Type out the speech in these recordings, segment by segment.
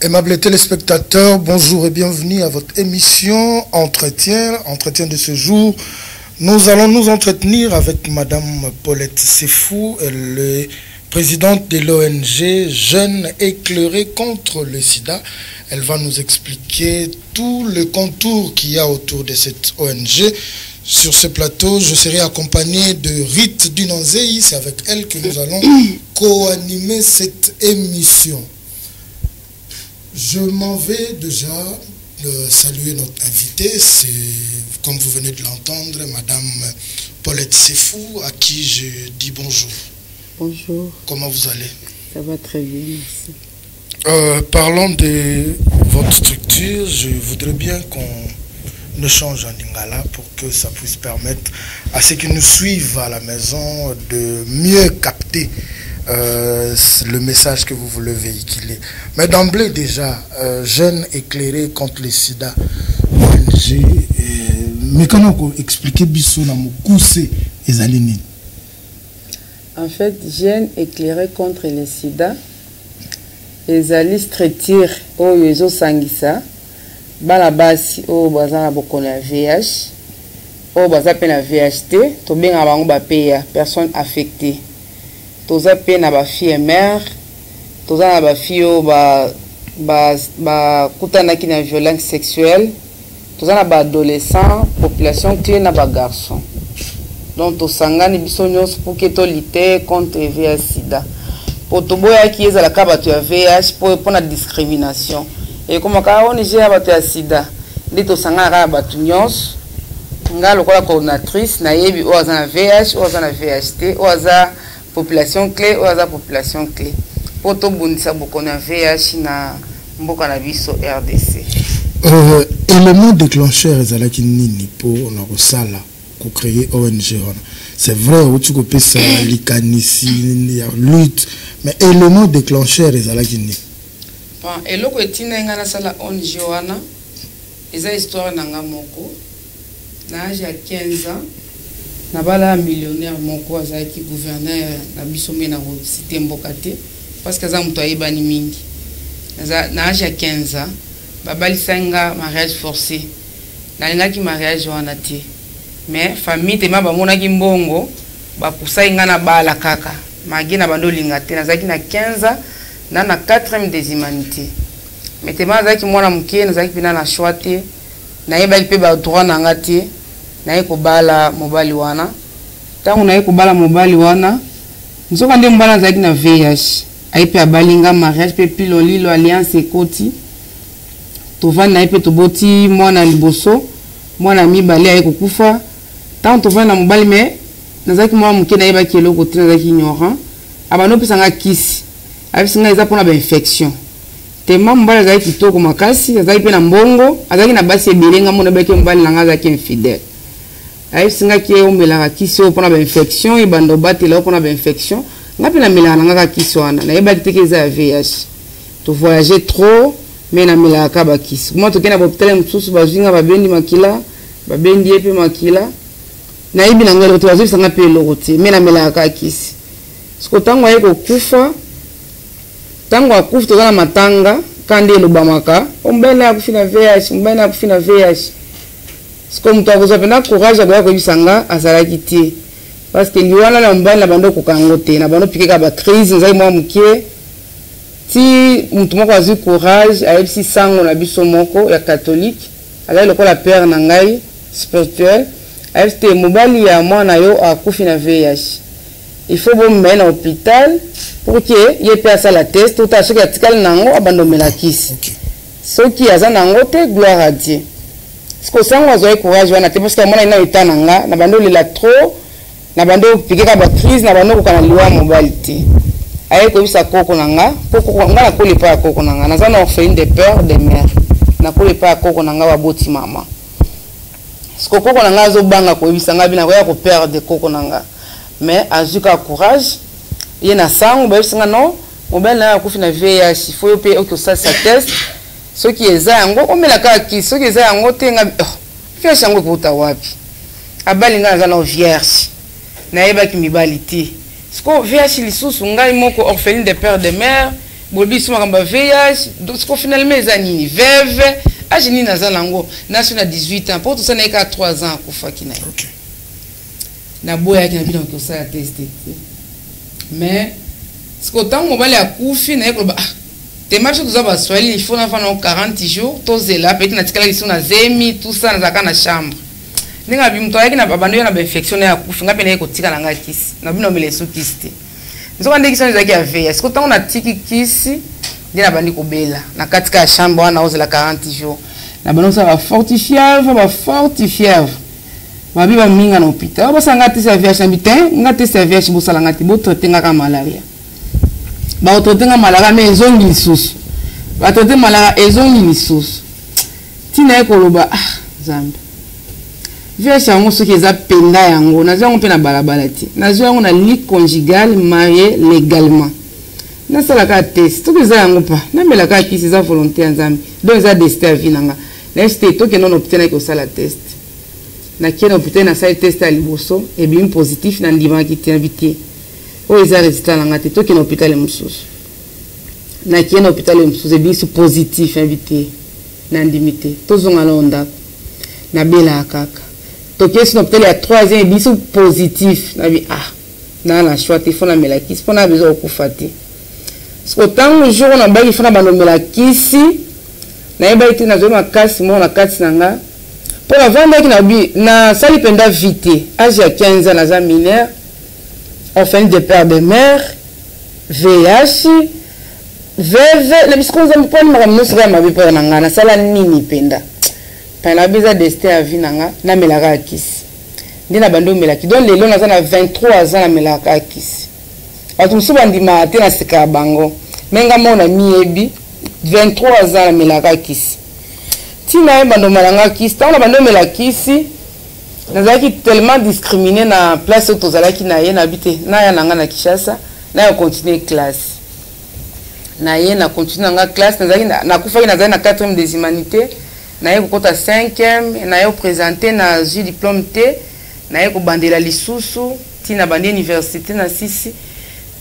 Aimables téléspectateurs, bonjour et bienvenue à votre émission Entretien de ce jour. Nous allons nous entretenir avec Madame Paulette Sefou, elle est présidente de l'ONG Jeunes éclairés contre le sida. Elle va nous expliquer tout le contour qu'il y a autour de cette ONG. Sur ce plateau, je serai accompagné de Rite Dunanzei. C'est avec elle que nous allons co-animer cette émission. Je m'en vais déjà saluer notre invitée. C'est, comme vous venez de l'entendre, Madame Paulette Sefou, à qui je dis bonjour. Bonjour. Comment vous allez? Ça va très bien, merci. Parlons de votre structure. Je voudrais bien qu'on échange en lingala pour que ça puisse permettre à ceux qui nous suivent à la maison de mieux capter le message que vous voulez véhiculer. Mais d'emblée déjà, Jeunes éclairés contre le sida, ONG, mais comment expliquer biso na mokuse ezalini? En fait, Jeunes éclairés contre le sida, ezali stratégie oyo ezosangisa bana basi oyo baza na bokono ya VIH, oyo baza pe na VHT, tobenga bango ba PA, personnes affectées. Toza pe na ba fille mère, toza na ba fille oyo ba kutanaki na violence sexuelle, toza na ba adolescents, population clé na ba garçons. Donc tosangani biso nyonso pour que to lutter contre VIH sida. Po toboya ki ezalaka bato ya VIH pour na discrimination. Et comme on est à bato ya sida, nde tosangana kaka bato nyonso, nga lokola coordinatrice na yebi oyo aza na VIH, oyo aza na VHT, oyo aza population clé, oyo aza population clé. Po tobundisa bokono ya VIH na mboka na biso RDC. Élément déclencheur ezalaki nini po na kosala ko créer ONG wana? C'est vrai tu peux ça likanisi ya lutte, mais élément déclencheur ezalaki nini? Bon, eloko etina nga na sala ONG wana eza histoire nanga moko na âge ya 15 ans na bala millionnaire moko azaki gouverneur na biso me na cité mboka te parce que za muto ayebani mingi na âge ya 15 ans babalisanga mariage forcé na lingaki mariage wana te mais famille te bamonaki mbongo bapusa nga na bala kaka magi na bando linga te nazaki na 15 ans na 4e des humanités. Mais tellement zaki mwana mukie nazaki pina na choix te na yebaki pe ba droit na ngati na yeko bala mobali wana tangu na yeko bala mobali wana nzoka nde mbana zaki na VIH aipe abalinga mariage pe pilo lilo alliance ekoti tovana na ipe toboti mwana liboso mwana mibali ayeko kufa tangu tovana na mobali me nazaki mwana mukie na yebaki eloko te nazaki ignorant abano pisanga kisi abisinga eza pona ba infection tema mbala zaki kitoko makasi azaki pe na mbongo azaki na basi ebelenga mona beke mbali langa azaki infidèle abisinga ki ombelaka kisi o pona ba infection e bando batela pona ba infection ngapi na melaka nanga kisi wana na yeba kiteke eza ya VIH to voyager trop mais na melaka ba kisi moi to kena hôpital msusu bazinga babendi makila babendi epe makila na yibi na ngelo to bazisanga pe lokote mais na melaka kisi sikotango ayeko kufa tango akufi tozana matanga kandi elobamaka ombena akufina VIH ombena akufina VIH siko mutu akozwa pena courage akoya koyebisanga azalaki te parce que liwana na mobali na bando kokango te na bando pikeka ba crise nzali mwa mukie ti mutu moko azwi courage ayebisi sango na biso moko ya catholique azali lokola père na ngai spirituel ayebisi te mobali ya mwana yo akufi na VIH il faut bon mener à l'hôpital pour que il passe à la test tout à ce qui a tikal nango abandonner la kisi ce qui a zanango te gloire à Dieu ce que ça on a courage on a te parce que moi ina itananga na bando la trop na bando pikeka ba crise na bando ko kana liwa mobilité aye ko bisa koko nanga koko ngala ko lipa koko nanga na zana orpheline de père de mère na ko lipa koko nanga ba boti mama ce que koko nanga zo banga ko bisa ngabi na ko ya ko perdre koko nanga mais azuka courage yena sango ba singa non mobile na akufi na VIH il faut payer que ça test ce qui est zango omela ka ki ce qui est zango tenga fait chango kuta wapi abali nga na vierge na yeba ki mibali ti ce ko VIH lisusu ngai moko orpheline de père de mère Bolbi suma kamba VIH, donc ce qu'on finalement les années, veuve, âge ni nazalango, nation à 18 ans, pour tout ça n'est qu'à 3 ans qu'on fait qui n'a. OK. Na boya qui n'a bien que ça a testé. Mais ce qu'on t'a on va aller à Koufi na école bah tes marches tout ça va soigner il faut n'avoir 40 jours, tous là peut-être na tikala ils sont na zemi tout ça na na chambre. Ninga bimto yaki na babando na infection ya Koufi ngapi na ko tikala ngakisi. Na bino mele sukiste. Nzoka ndeki sana zaki avea. Est-ce que tant on a tiki kisi ndina bandi kobela na katika ya chambre wana ozela 40 jours. Na bano ça va fortifier. Babi ba minga na hôpital. Ba sanga test ya VIH habitin, nga test ya VIH bo sala ngati bo traiter ka malaria. Ba traiter ka malaria mais ezongi lisusu. Ba traiter malaria ezongi lisusu. Tina ekoloba Zambi. VIH yango soki eza penda yango nazwa yango mpe na balabala te nazwa yango na lit conjugal marié légalement nasalaka test soki eza yango mpa namelaka kisi eza volonté ya Nzambe donc eza destin ya vie nanga nayesi tokende na hôpital nayeki kosala test nakende na hôpital nasali test ya liboso ebimi positif nandimaki te nabi te oyo eza résultat nanga te tokende na hôpital mosusu nakende na hôpital mosusu ebimisi positif nabi te nandimi te tozonga na ndako nabelaka kaka toke sino peut-être ya 3e biso positif na bi na na choix te fona melakisi pona bezo okufati parce que tant jour on a baki fona bano melakisi na yeba ite na zo makasi mo na kati nanga pour la vendre qui na bi na sali penda vite âge ya 15 ans na za mineur orphelin de père de mère VIH veuve le bisco za mponi makamno sira mabi pour nanga na sala nini penda na beza destin à vie nanga na melaka kisi ndina bando melaki donc lelo na za na 23 ans na melaka kisi atu musuba ndima te na sika bango menga mona miebi 23 ans na melaka kisi tina e bando malanga kisi ta na bando melaka kisi nazaki tellement discriminé na place où tozalaki na ye na bité na ya nanga na Kishasa na ya continuer classe na ye na continuer nga classe nazaki na kufaki nazaki na 4e des humanités na ye kokota 5e na ye présenter na ju diplôme T na ye kobandela lisusu tina bandi université na 6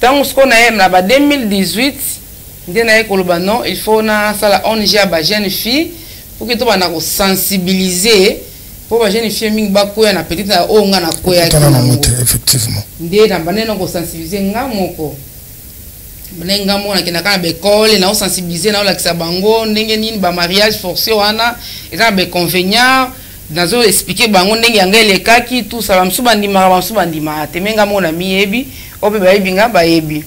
tango sko na ye na ba 2018 nde na ye koloba non il faut na sala ONG ba jeune fille pour que to bana ko sensibiliser pour ba jeune fille mingi ba koya na petite na o nga na koya effectivement nde na bana na ko sensibiliser nga moko Benenga mona kina kana be école na sensibiliser na la kisabango ndenge nini ba mariage forcé wana eza be convénients nazo expliquer bango ndenge yangele kaki tout ça ba msuba ndima temenga mona miyebi obe ba yebinga ba yebi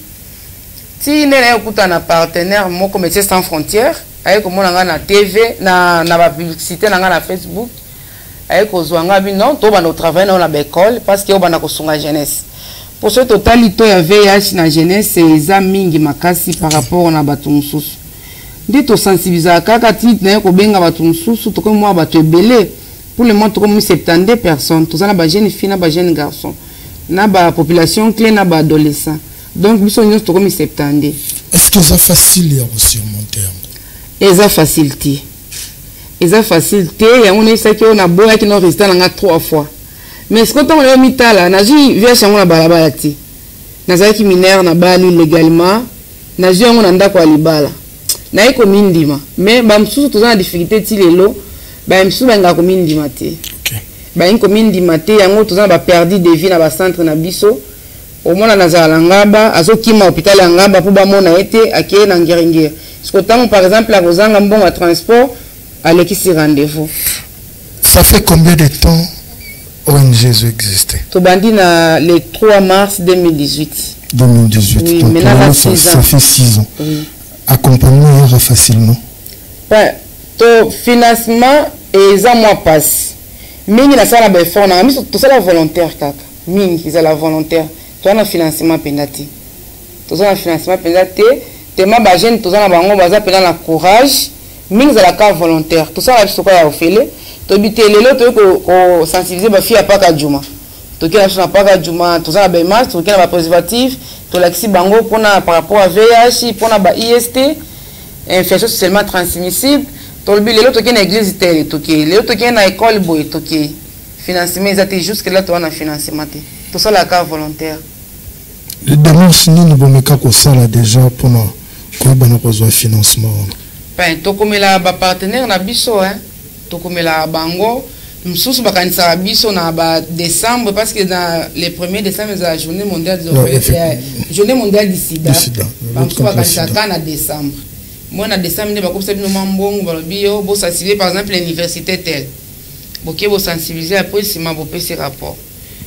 ti nene okuta na partenaire moko Médecins Sans Frontières aye ko mona nga na TV na ba publicité na nga na Facebook aye ko zwanga bi non to ba no travail na ba école parce que ba na ko sunga jeunesse. Pour ce totalito ya VIH na jeunesse eza mingi makasi par rapport na bato mususu. Ndi to sensibiliser kaka tit na ko benga bato mususu to ko mwa bato ebele pour le moment to ko 72 personnes to na ba jeune fille na ba jeune garçon na ba population clé na ba adolescent. Donc biso nyos to ko 72. Est-ce que c'est facile ya surmonter? Eza facilité. Eza facilité ya on esa ki on a boya ki no résultat na 3 fois. Mais ce qu'on a mis là, na ji VIH yango na balabala ti. Nazaki mineur na bali légalement, na ji yango na ndako alibala. Na iko mindima, mais ba msusu tozana difficulté ti lelo, ba msusu nga ko mindima te. OK. Ba inko mindima te yango tozana ba perdu de vie na ba centre na biso. Au mona nazala ngaba, azokima hôpital ya ngaba pour ba mona ete akeye na ngeringier. Ce que tant par exemple la rozanga mbongo à transport, aleki si rendez-vous. Ça fait combien de temps ONG existait? Tobandi na le 3 mars 2018. 2018. Oui, donc maintenant ça fait 6 ans. Oui. Accompagnement ira facilement. Ouais, to financement et ça moi passe. Mingi na sala ba effort na miso to sala volontaire kaka. Mingi za la volontaire. To na financement pendati. To na financement pendati, tema ba jeune to na bango baza pena na courage. Mingi za la ka volontaire. To sala biso ya ofele. To bitelelo to ko sensibiliser ba fille apaka juma. To kena na paka juma, to na ba masque, to kena ba préservatif, to laxi bango pona par rapport à VIH, pona ba IST, infection sexuellement transmissible. To bilelo to kena église telle to ke, lelo to kena école boy to ke. Financement ezate jusque là to na financement te. To sala ka volontaire. Les démarches ni bomeka ko sala déjà pour Quoi bon besoin financement? Ben tokomela ba partenaire na biso hein. Tokomela bango. Msusu bakanisa biso na ba décembre parce que dans les 1er décembre c'est la journée mondiale du sida. Bango bakanisa en décembre. Moi en décembre ne bakopesa bino mambongo balobio bo sensibiliser par exemple l'université telle. Boké bo sensibiliser après sima bo pese rapport.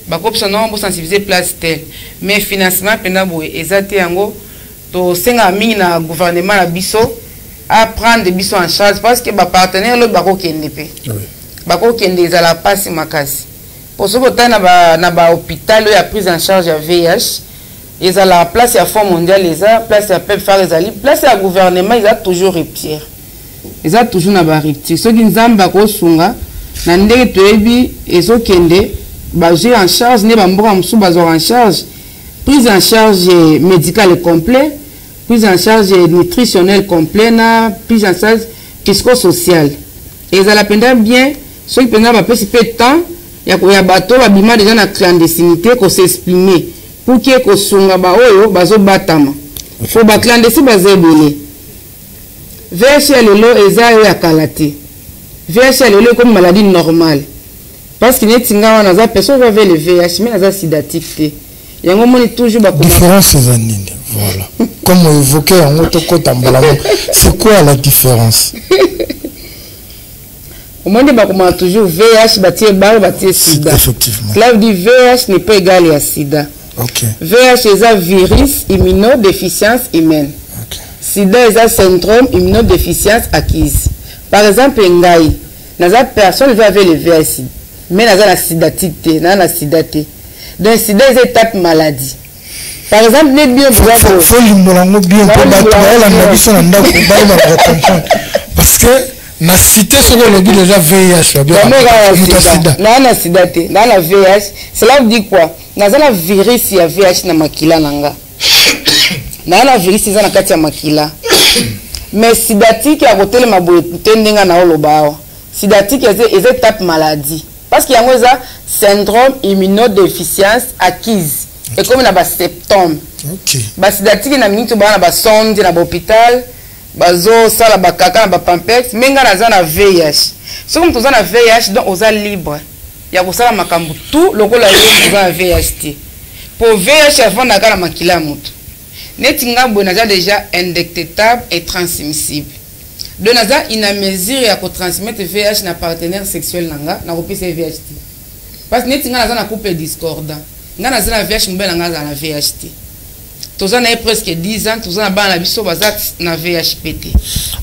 Bakopesa non bo sensibiliser place telle. Mais financement pena bo ezate yango to senga mingi na gouvernement na biso à prendre des biso en charge parce que ba partenaire lo bako kende pe. Bako kende za la passe makasi. Pour ce que na ba hôpital ya prise en charge ya VIH, ils ont la place à Fonds mondial, ils ont place à PEPFAR, ils ont place à gouvernement, ils ont toujours reptière. Ils ont toujours na ba reptière. Ceux qui nzamba bako sunga na ndenge toyebi ezo kende ba j'ai en charge ne ba mboka musu ba en charge prise en charge médicale complet, prise en charge nutritionnelle complet na prise en charge psychosociale. Et ils ont la peine bien ceux qui pendant ba pesi peu de temps ya bato ba bima déjà na clandestinité ko s'exprimer pour que ko sunga ba oyo bazo batama. Faut ba clandestin ba zebele. VIH lelo eza ya kalate. VIH lelo comme maladie normale. Parce que netinga wana za personne avec le VIH mais za sidatique. Yango moni toujours ba différence za nini? Voilà. Comme on évoquait en autokota mbala. C'est quoi la différence? Au moins, on a toujours VIH, bâti sida. Effectivement. Cela veut dire VIH n'est pas égal à sida. Okay. VIH est un virus immunodéficience humaine. Okay. Sida est un syndrome immunodéficience acquise. Par exemple, ngai, naza personne veut avec le VIH, mais naza la sidatité, la sidate. Donc sida est une étape maladie. Par exemple, n'est bien parce que na cité ce que le déjà VIH na sida te na la VIH cela veut dire quoi na la virus ya VIH na makila nanga na la virus za na kati ya makila mais sidatique ya hôtel maboye tendenga na oloba sidatique est étape maladie parce qu'il y a un syndrome immunodéficience acquise et comme na ba symptômes OK ba sidatique na minute ba na ba sonde na hôpital bazo sala bakaka na bapampex menga naza na VIH soki toza na VIH donc oza libre ya kosala makambo tout lokola yo toza na VIH pour VIH avant na kala makila mutu neti ngabo naza déjà indétectable et transmissible donc naza ina mesure ya ko transmettre VIH na partenaire sexuel nanga na kopesa VIH parce neti nga naza na couple discordant nga naza na VIH mbela nga na VIH tous en presque 10 ans, tous en bas la biso bazat na VHPT.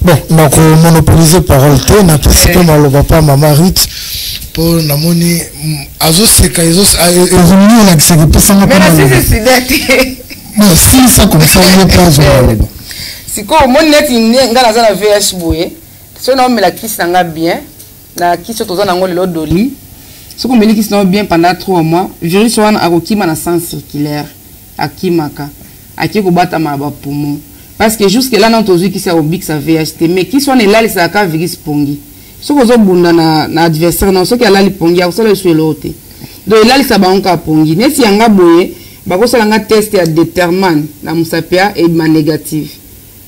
Bon, donc monopoliser parole te na participer malo papa mama Rit pour na moni azo seka azo évoluer na kisaka pesa na mais c'est sidate. Non, si ça comme ça on pas zo. Si ko mon net nga na za na VH boye, so na me la kiss nga bien, na kiss tous en ngolo doli. So ko me kiss na bien pendant 3 mois, virus wana akokima na sang circulaire akimaka. Aki ko bata ma ba poumon parce que jusque là non tozu qui ça obik sa VHT mais qui soit là les ça ka virus pongi so ko zo bunda na adversaire non so ki ala li pongi ko sala sur l'autre donc là ça ba on ka pongi ne si yanga boye ba ko sala nga test ya détermine na musapia et ma négative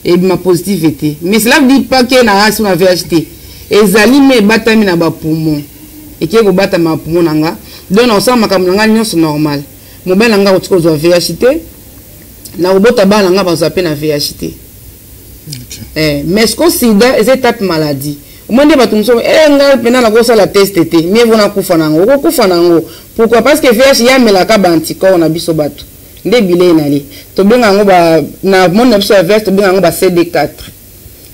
et ma positivité mais cela veut dire pas que na asu na VHT ezali me bata mi na ba poumon et ki ko bata ma poumon nanga donc on sent makambo nga nyonso normal mobile nga ko zo VHT na robota bana nga bazape na VHT. Mais ce qu'on sida est étape maladie. Au moins des batumso nga pena na ko sala test té mais vona kufa nango ko kufa nango pourquoi parce que VIH ya melaka ba anticorps na biso bato nde bilé nali to benga ngo ba na mon biso ya VIH to benga ngo ba CD4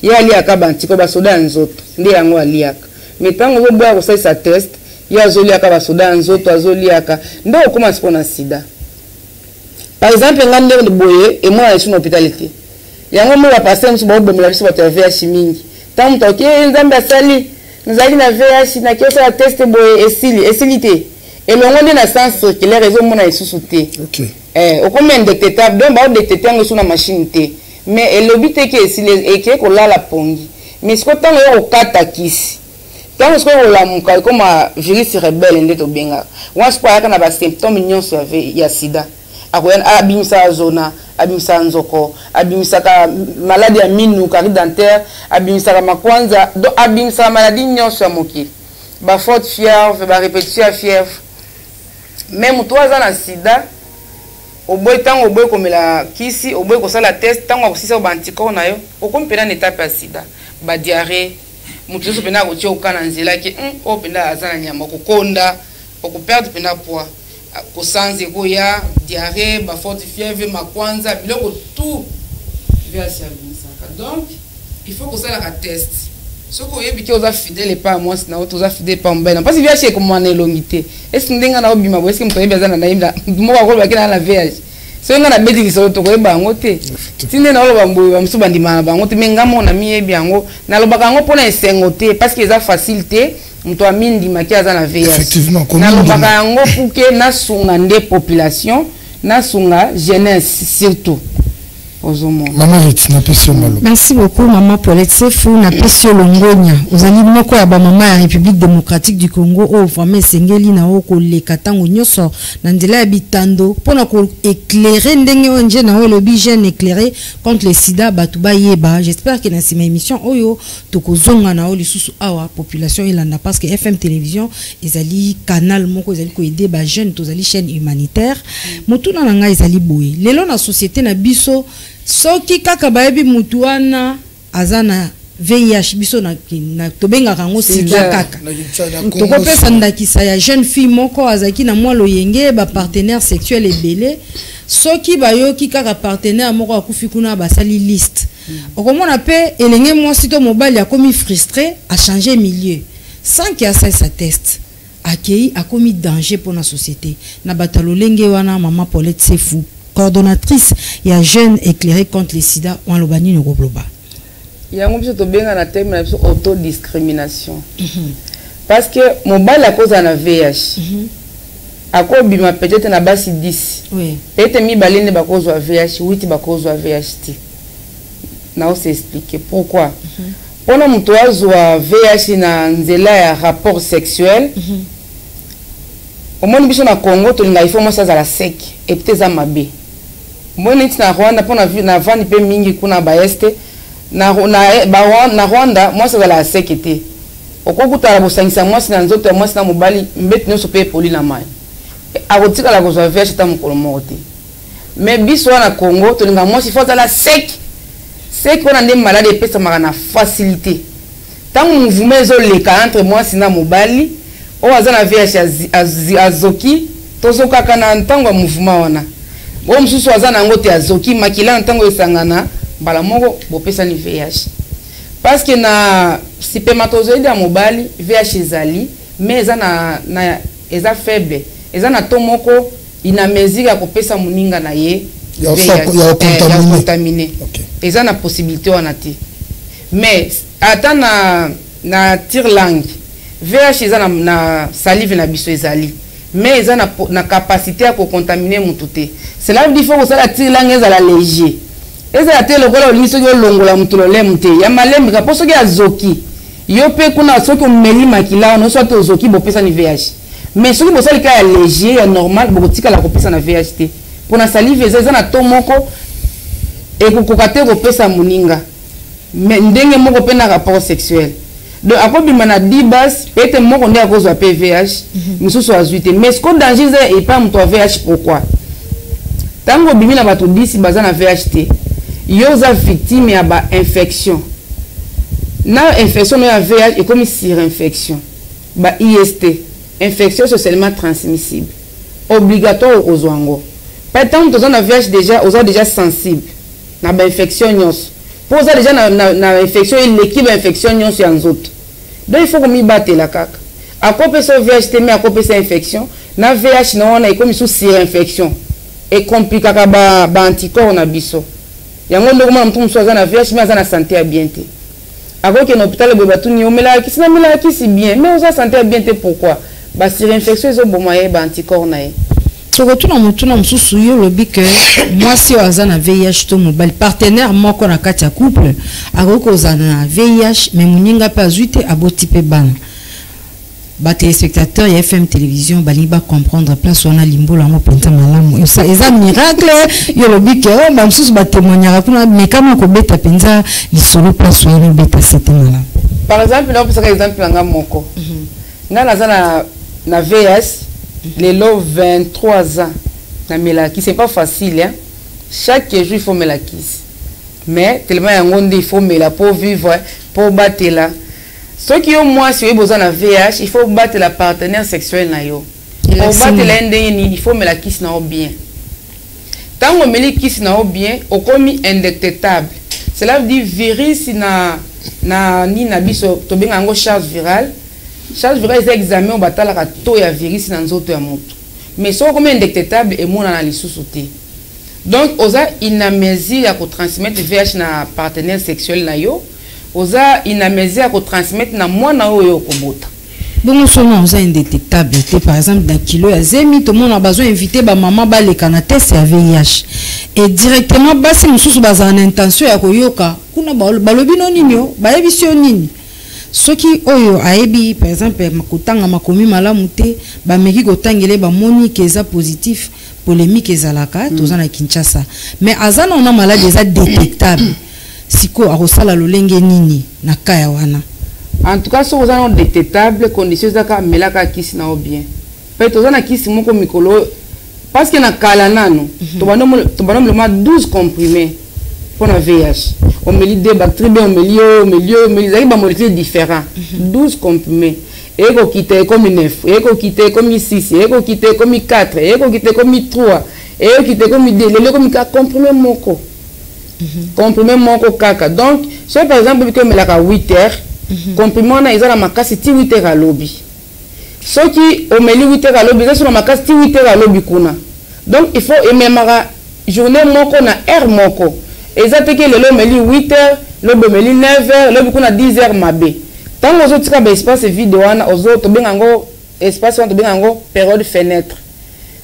ya ali aka ba anticorps ba soda nzoto nde yango aliaka mais tango go bwa ko sa test ya zoli aka ba soda nzoto azoli aka ndo okoma spona sida. Par exemple, ngande de boye et moi je suis en hôpitalité. Yango mo la passer mso ba bomela biso bato ya VIH mingi. Tant to ke nzamba sali, nzali na VIH na ke sa test boye esilité. Et longo de na sens circulaire réseau mona isusu té. OK. Au combien détectable donc ba détecter ngo sur na machine té. Mais elobité ke esilé et ke ko la pongi. Mais ce que tant yo okata kisi. Tant ce que la muka comme virus rebelle ndeto benga. Wa spa ya na ba symptômes nyonso ya sida. abimisa zona abimisa nzoko abimisa ka maladie ya minu carie dentaire abimisa ka makwanza do abimisa maladie nyonso ya mokili ba faute fièvre ba répétition ya fièvre même toi za na sida oboy tango oboy komela kisi oboy kosala test tango akosisa ba anticorps na yo okompena na étape ya sida ba diarrhée mutu so pena ko okana nzela ki o pena azana nyama kokonda okuperdre pena poids kosanze koya diarrhée ba forte fièvre makwanza biloko tout via service. Donc il faut que ça la test ce ko yebi ki oza fidèle pas moi na auto oza fidèle pas mbena parce que via chez comme na longité est-ce ndenga na obima bo est-ce que mto yebi azana na imda mo ko ba kina na VH so nga na bedi so to ko yeba ngote tinde na oloba mbo ba msuba ndima ba ngote mengamo na mi yebi yango na lobaka ngo pona esengote parce que eza facilité mto amindi makia za na VH effectivement na lobaka yango puke na sunga nde population na sunga jeunesse surtout. Maman Retina Pesio Malo. Merci beaucoup maman Paulette Sefou na Pesio Longonia. Ozali moko ya ba maman ya République démocratique du Congo o vraiment sengeli na oko leka tango nyoso na ndela ya bitando pona ko éclairer ndenge onje na o lobby jeune éclairé contre le sida batuba yeba. J'espère que na sima émission oyo tokozonga na o lisusu awa population ilanda parce que FM télévision ezali canal moko ezali ko aider ba jeune tozali chaîne humanitaire. Mutuna na nga ezali boye. Lelo na société na biso soki kaka bayebi mutu wana azana VIH biso na tobenga kango sida kaka tokopesa ndakisa ya jeune fille moko azaki na mwa loyenge ba partenaire sexuel ebele soki bayoki kaka partenaire moko akufi kuna basali liste okomona pe elenge mwasi to mobali akomi frustré a changer milieu sans qu'il y a sa test akei akomi danger pour la société na batalolenge wana maman Paulette Sefou coordonnatrice ya jeune éclairé contre le sida en Lobani Ngobloba. Il y a un peu de bien à terme de autodiscrimination. Parce que mon bal à cause de la VIH. À quoi bima peut-être na basi 10. Oui. Peut-être mi balene ba cause de VIH, 8 ba cause de VIH. Na on s'explique pourquoi. Pendant mon toazo à VIH na nzela ya rapport sexuel. Au moins biso na Congo to nga ifo mo ça la sec et peut-être za mabe. Moi niti na Rwanda pona vu na vani pe mingi kuna ba este na Rwanda moi ça la sekete okokuta la bosangisa moi sina nzoto moi sina mobali mbeti nso pe poli na mai akotika la kozwa VIH ta mukolo mote mais biso na Congo to linga moi si faut la sec on a des malades et pesa na facilité tant mouvement zo leka entre moi sina mobali o azana VIH azoki tozoka kana ntango mouvement wana bo msusu azana ngote azoki makila ntango esangana bala moko bopesa ni VIH parce que na spermatozoïde ya mobali VIH ezali mais eza faible eza na to moko ina mesure ya kopesa muninga na ye ya contaminé eza na possibilité wana te mais ata na tire langue VIH eza na salive na biso ezali mais ils ont la capacité à contaminer mon tout. C'est là qu'il faut que ça la tire langue à la léger. Et ça tire le golo ni so yo longola mutu le mte. Ya malembe ka poso ya zoki. Yo pe kuna so ko meli makila no so to zoki bo pesa ni VIH. Mais so ki bo sali ka léger ya normal bo tika la ko pesa na VIH. Pour na salive eza na to moko et ko kokate ko pesa muninga. Mais ndenge moko pe na rapport sexuel. Donc après bimana dibas peut-être moi on est à cause de PVH monsieur soit 8 mais ce qu'on danger et pas mon VIH pourquoi tango bimina bato 10 bazana VHT yoza victime ya ba infection na infection ya VIH et comme sur-infection ba IST infection socialement transmissible obligatoire aux wango pas tant que na VIH déjà aux déjà sensible na ba infection nyos pour ça déjà na infection l'équipe infection nyos ya nzoto. Donc il faut que mi batte la caca. À quoi peut se VIH mais à quoi peut se infection? Na VIH na on a comme sous sur-infection et compliqué ba anticorps na biso. Yango ndo kama mtu msoza na VIH mais azana santé à bien te. Ako que l'hôpital bo batu ni omela ki sina mela ki si bien mais oza santé à bien te pourquoi? Ba sur-infection zo bo moyen ba anticorps na ye. Surtout na mutuna msusu yo lobi que moi si azana VIH to mobile partenaire moko na kati ya couple akoko zana VIH mais muninga pa zuite aboti pe bana ba téléspectateurs ya FM télévision bali ba comprendre place on a limbo la mo penta malamu ça eza miracle yo lobi ke o ba msusu ba témoignera kuna mais kama ko beta penza li solo place on beta c'était malamu. Par exemple là pour exemple nga moko nga nazana na VS les lots 23 ans na melaki c'est pas facile hein. Chaque jour il faut melaki mais tellement il faut mela pour vivre pour battre là. Ce qui au moins si vous avez besoin de VH, il faut battre la partenaire sexuel na yo. Pour battre l'indéni, il faut me la kiss na bien. Tant on me la kiss na bien, au commis indétectable. Cela veut dire virus na ni na biso to benga ngo charge virale. Charge virale c'est examen on batala ka to ya virus na nzoto ya moto. Mais so comme indétectable et mon analyse sous-sauté. Donc oza inamésie ya ko transmettre VH na partenaire sexuel na yo. Oza inamésie à transmettre na mwana oyo kobota. Bon seulement oza indétectable par exemple dans kilo ya zemi tout le monde a besoin d'inviter ba maman ba le canate c'est VIH et directement basi mususu baza en intention ya koyoka kuna balobi no ninyo ba ebisio nini soki oyo aebi par exemple makutanga makomi malamu te ba meki kotangele ba moni keza positif polémique ezalaka toza na Kinshasa mais azana on a maladie eza détectable. Siko arosala lolenge nini na kaya wana. En tout cas so vous avez détectable conditions zaka melaka kisi na bien. Peut to na kisi moko mikolo parce que na kala nano to banom 12 comprimés pour la VIH. On me lit des bactéries on me lit ba molécules différents. 12 comprimés. Et ko quitter comme 9, et ko quitter comme 6, et ko quitter comme 4, et ko quitter comme 3, et ko quitter comme 2, le comme 4 comprimés moko. Comprimé mon kaka. Donc, si par exemple, que me la 8 heures, comprimé on a ils ont la makasi 8 heures à lobby. Ce qui au meli 8 heures à lobby, c'est sur la makasi 8 heures à lobby kuna. Donc, il faut aimer ma journée moko na heure moko. Et ça fait que le meli 8 heures, le meli 9 heures, le kuna 10 heures mabé. Tant que autres cas espace vidéo ana aux autres bengango espace on bengango période fenêtre.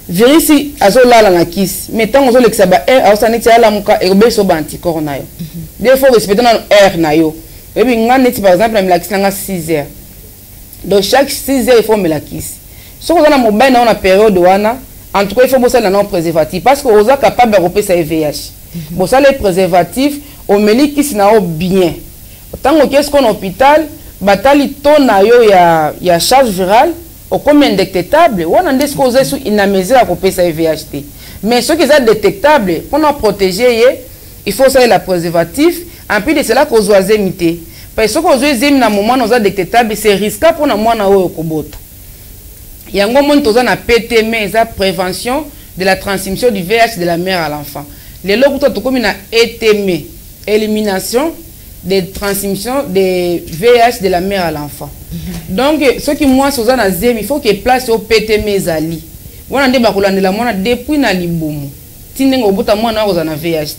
Virisi azola na kiss mais tant ozo lexaba air asaneti ala muka e beso anticorps na yo des fois respecter na air na yo et puis ngani par exemple na kiss na 6 heures donc chaque 6 heures il faut me la kiss so ko na mobile na on période wana en tout cas il faut bosser na non préservatif parce que oza capable de repérer sa VIH bosser les préservatifs au meli kiss na bien tant qu'est-ce qu'on hôpital batali to na yo ya charge virale au combien détectable on a des causes sous inamésie à couper sa VHT mais ce qui est détectable pour nous protéger il faut ça la préservatif en plus de cela cause oisémité parce que cause oisémité na moment nous a détectable c'est risqué pour na mwana oyo kobota yango mon toza na PTM ça prévention de la transmission du VIH de la mère à l'enfant les lokuto to comme na ETM élimination des transmissions des VIH de la mère à l'enfant. Donc, ce qui moi, sur la zème, il faut qu'il place au PTM Zali. On a des bakulans de la moine depuis na liboum. Tindeng au bout à moi, on a VIH.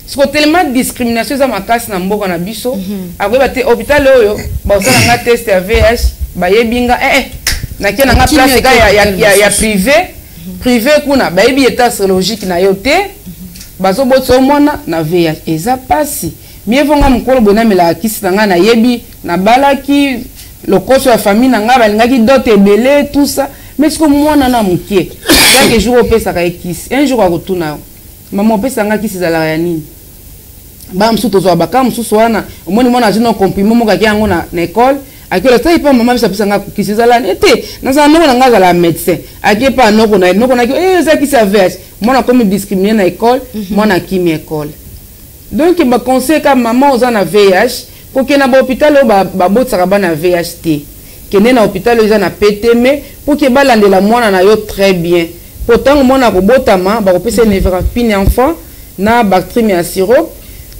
Ce que tellement de discrimination, ça m'a cassé dans le bon abisso. Après, l'hôpital, on a testé à VIH, bah, yebinga, na kia na place, il y a privé, kuna, bah, yebi état serologique na yote, bah, so bot so mona na VIH. Et ça passe. Mieux vaut nga mukolo bona mela kisi na nga na yebi na balaki lokoso ya famille na nga balingaki dote belé tout ça mais ce que moi na mukie chaque jour opesa ka kisi un jour akotuna maman opesa nga kisi za la nini ba msuto zo baka msuso wana omoni mona jino comprimé mo ka yango na école akela sai pa maman bisa pesa nga kisi za la ete na za noko na nga za la médecin akepa noko na za kisi a VIH mona comme discriminé na école mona kimi école. Donc, je conseille que maman aux en VIH pour qu'il y ait un hôpital où il VHT. Qu'il y ait un hôpital où il y a PTM pour qu'il y ait la moine très bien. Pourtant, on a un névrapine enfant, na bactérie à sirop.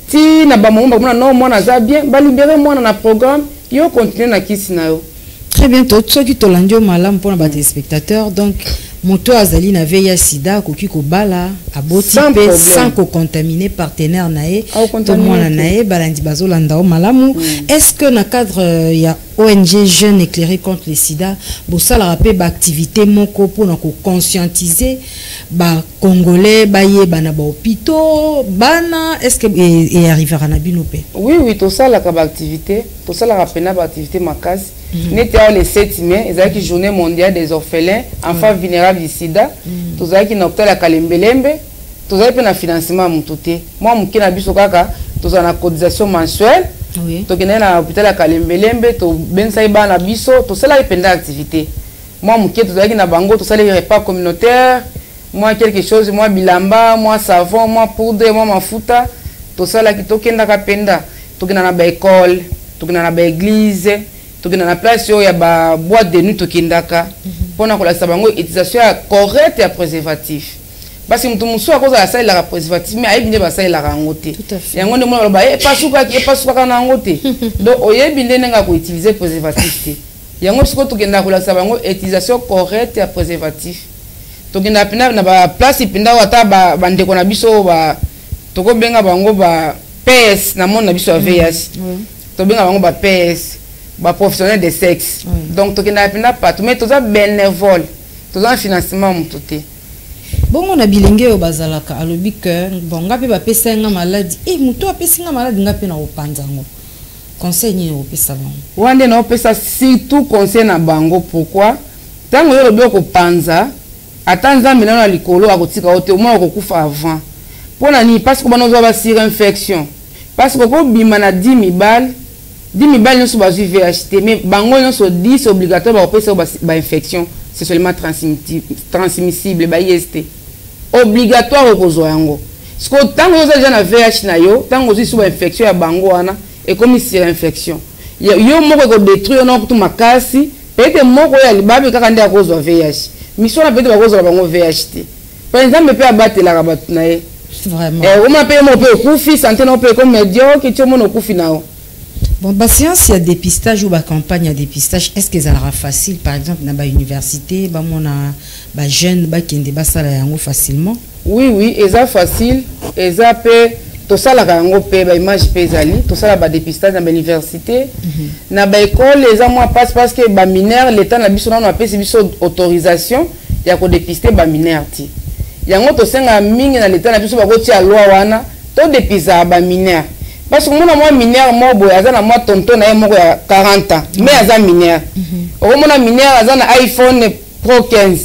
Si na ba maman non mona za bien, ba libérer moi dans programme, yo continuer na kisi na yo. Très bientôt, ceux qui t'ont malam pour les spectateurs, donc moto azali na VIH sida koki ko bala aboti pe sans ko contaminer partenaire nae to mona nae balandi bazolanda o malamu. Est-ce que dans cadre il y a ONG jeunes éclairés contre le sida bosala rappel ba activité moko pour na ko conscientiser ba congolais ba ye bana ba hôpitaux bana est-ce que et arrivera na bino pe? Oui to sala ka ba activité to sala rappel na ba activité makasi N'était le 7 mai, ils avaient une journée mondiale des orphelins, enfants vulnérables du sida. Tous avaient une hôpital à Kalembelembe. Tous avaient un financement à Moutoté. Moi, je suis en Kaka, tous avons une cotisation mensuelle. Tous avons un hôpital à Kalembelembe, tous avons un abisso, tous avons une activité. Moi, je suis en Bango, tous avons un repas communautaire. Moi, quelque chose, moi, bilamba, moi, savon, moi, poudre, moi, mafuta. Tous avons tous avons une école, tous avons une église. Tout na place où il y a boîte de nuit tokindaka pour na kola sabango utilisation correcte et préservatif parce que mutu muso akoza la salle la préservatif mais ayi binde ba salle la rangote yango ndemo ba e pasuka na ngote donc oyebi ndene nga ko utiliser préservatif te yango siko tokenda kola sabango utilisation correcte et préservatif tokenda pina na ba place pinda wata ba ndeko na biso ba toko benga bango ba PS na monde na biso VIH to benga bango ba PS ba professionnel de sexe. Donc tu n'as pas tout mais tu as bénévole. Tu as un financement mututé. Bon on a bilenge au bazalaka alobi que bon ngapi ba pesa nga maladie muto a pesa nga maladie ngapi na opanzango. Conseil ni o pesa bango. Wande na pesa surtout conseil na bango pourquoi? Tango yo lobi ko panza atanza milana likolo akotika ote au moins okufa avant. Pona ni parce que banozo ba sur infection. Parce que ko bima na 10 000 balles 10 000 balles sur base VHT, mais bango sur 10 obligatoire ba infection, c'est seulement transmissible ba IST. Obligatoire au yango. Ce que tant que vous avez VH na yo, tant que vous sur infection ya bango wana et comme si infection. Yo moko ko détruire na kutu makasi, peut-être moko ya libabe kaka ndi akozo VH. Mission na peut-être bakozo bango VHT. Par exemple, peut abattre la rabat na ye. Vraiment. On m'appelle mon peu kufi, santé non peu comme médiocre, qui tu mon kufi nao. Bon, bah, si il y a dépistage ou bah, campagne à dépistage, est-ce que ça sera facile, par exemple, dans l'université, bah, mon bah, jeune, bah, qui ne ça facilement? Oui, et ça facile, et ça peut, tout ça, la bah, image pézali, tout ça, bah, dépistage dans l'université, dans l'école, les gens, moi, parce que, bah, mineur, l'État n'a pas autorisation, il y a qu'on dépister, bah, mineur, il y a un autre mingi dans l'État n'a pas loi, wana, tout dépistage, bah, mineur. Parce que moi mineur moi boy azana moi tonton na moko ya 40 ans mais aza mineur au mona mineur azana iPhone Pro 15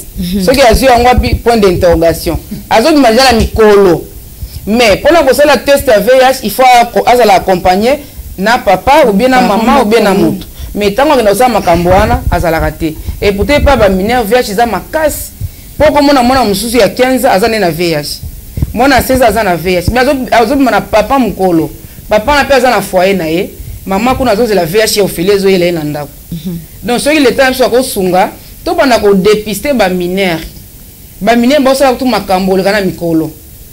ce qui a eu un point d'interrogation azo imaginer la mikolo mais pour la la test VIH il faut azala accompagner na papa ou bien na maman ou bien na moto mais tant que na ça makambo wana azala raté et peut-être pas ba mineur VIH za makasi pour comme mona mususu ya 15 azana na VIH mona 16 azana VIH mais azo na papa mukolo papa n'a pas un foyer naé maman kuna zo la VIH au filet zo ile na ndako donc ce qui le temps soit ko sunga to bana ko dépister ba mineur bo sala tout makambo le kana mikolo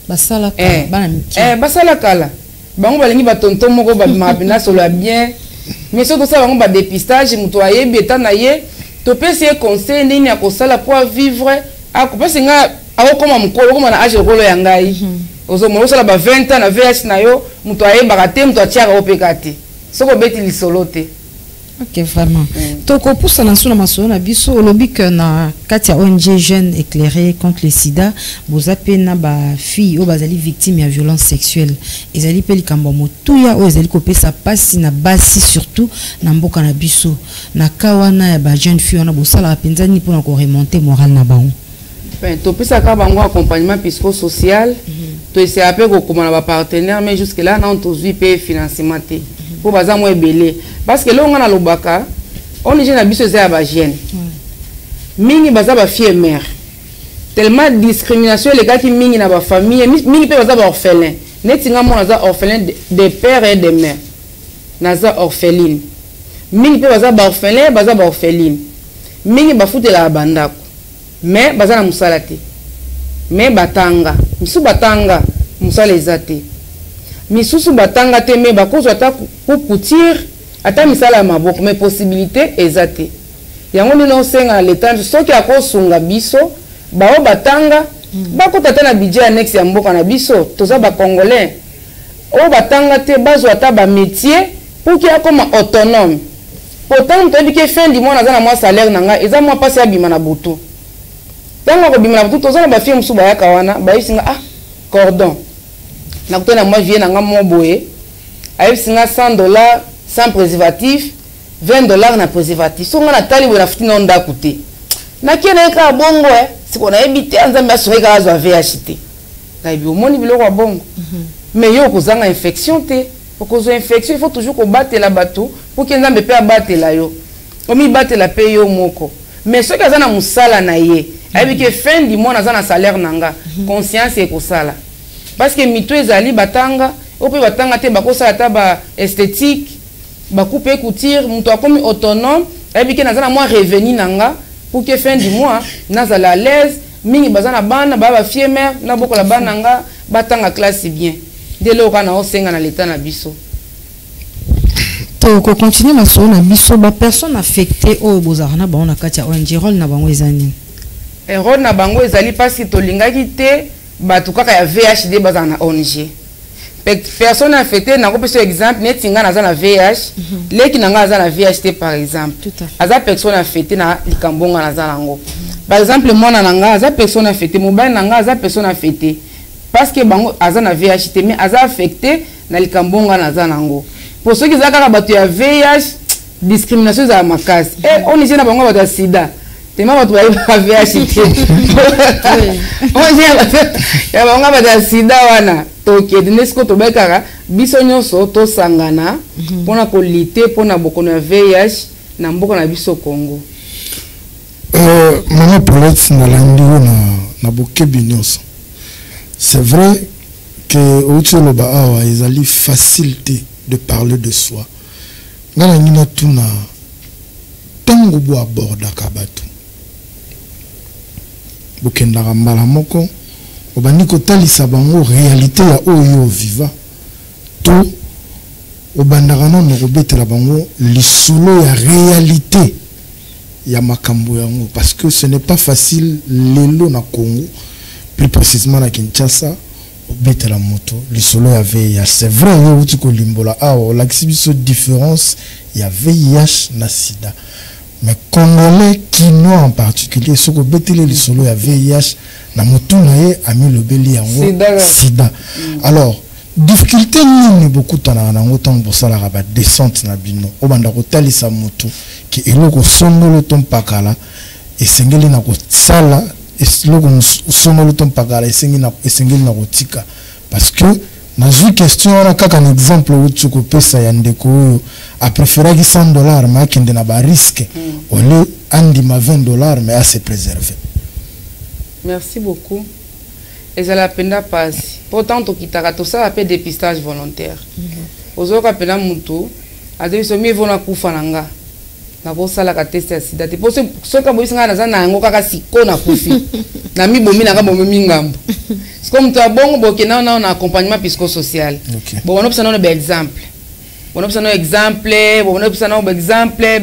basala kala bana miki basala kala bango balingi ba tonton moko ba mapina solo bien mais surtout ça bango ba dépistage muto ayebi eta na ye to pesi conseil nini ya ko sala pour vivre a ko pesi nga awo koma mukolo koma na age kolo ya ngai ozo mo sala ba 20 ans na VIH na yo muto ayeba te muto atiaka opekate soko beti lisolote. Ok, vraiment. Toko pour ça na maso na biso olobi que na katia ONG Jeunes éclairés contre le sida bozape na ba fille o bazali victime ya violence sexuelle ezali pe likambo motuya o ezali kopesa pasi na basi surtout na mboka na biso na kawana ya ba jeune fille na bosala penza ni pour ko remonter moral na bango. Ben to pesa ka bango accompagnement psychosocial to essayer après ko komana ba partenaire mais jusque là na on tozui pe financement te pour baza mo ebele parce que là on a lobaka on est na biso za ba jeune mingi baza ba fille mère tellement discrimination les gars qui mingi na ba famille mingi pe baza ba orphelin netinga mo na orphelin de père et de mère naza orpheline mingi pe baza ba orphelin baza ba orpheline mingi ba futela bandako mais baza na musala te mais batanga misu batanga musala ezate misusu batanga te mais bakozo ata pour couture ata misala ya maboko mais possibilité ezate yango nino senga l'état soki akosunga biso bao batanga bakota ta na budget annexe ya mboka na biso toza ba congolais o batanga te bazo ata ba métier pour qu'il akoma autonome pourtant to bike fin du mois na moi salaire nanga eza moi passer abima na butu tango ko bima na butu toza na ba fille musu ba yaka wana ba isinga cordon na kutana moi vie nanga mo boye ayisinga $100 sans préservatif $20 na préservatif so nga na tali bo na fitina onda coûter na kena ka bongo siko na ebite anzambe asore ka azwa VHT na bi omoni biloko bongo mais yo kozanga infection te okozwa infection il faut toujours combattre la bateau pour que nzambe pe abattre la yo omi battre la pe yo moko mais ce que azana musala na ye ayebi ke fin du mois nazana salaire nanga conscience e kosala parce que mito ezali batanga ope batanga te bakosala ta ba esthétique bakoupe couture muto akomi autonome ayebi ke nazana moi revenu nanga pour que fin du mois nazala à l'aise mingi bazana bana ba fie mère na bokola bana nga batanga classe bien dès lors kana osenga na l'état na biso to ko continuer na so na biso ba personne affectée au bozarana ba on a katia ONG rôle na bango ezani rôle na bango ezali parce que tolingaki te batu kaka ya VHD bazana ONG personne affectée na ko pesa exemple net nga na zana VH leki na nga zana VHT par exemple aza personne affectée na likambonga na zana ngo par exemple moi na nga aza personne affectée mobile na nga aza personne affectée parce que bango azana VHT mais aza affecté na likambonga na zana ngo pour ceux qui zaka batu ya VH discrimination za makasi on ise na bango batu sida tema batu ya VHT on ya bango batu sida wana toke dinesco to bekara biso nyonso to sangana pona ko lité pona bokono ya VH na mboko na biso Congo Maman Paulette nalandi na bokebi nyonso c'est vrai que Ocholo Baawa ezali facilité de parler de soi ngana ngina tuna tango bo aborda kabatu bokendaka mbala moko obandi kotalisa bango réalité ya oyo viva to obandaka nono kobetela bango lisolo ya réalité ya makambo yango parce que ce n'est pas facile lelo na Congo plus précisément na Kinshasa obetela moto lisolo ya VIH c'est vrai yo uti ko limbola awa la biso différence ya VIH na sida mais Congolais kino en particulier ce ko betele lisolo ya VIH na moto na ye ami lobeli yango sida alors difficulté nini beaucoup tana nango tant bosala ba descente na bino obanda ko talisa moto ki eloko songolo tompakala esengeli na ko sala eloko songolo tompakala esengeli na ko tika parce que na une question on kaka un exemple où tu peux pesa ya ndeko oyo a préféré $100 mais akende na ba risque au lieu andi ma $20 mais à se préserver. Merci beaucoup. Et ça la peine passe. Pourtant to kitaka to ça appelle dépistage volontaire. Ozoka pena mutu ade so mi vona kufa nanga. Na ko sala ka test ya sida. Te pose so ka boisinga na zana ngo kaka siko na kufi. Na mi bomi na ka bomi ngambo. C'est comme toi bon boke na na accompagnement psychosocial. Bon on observe un exemple. On observe un exemple, on observe un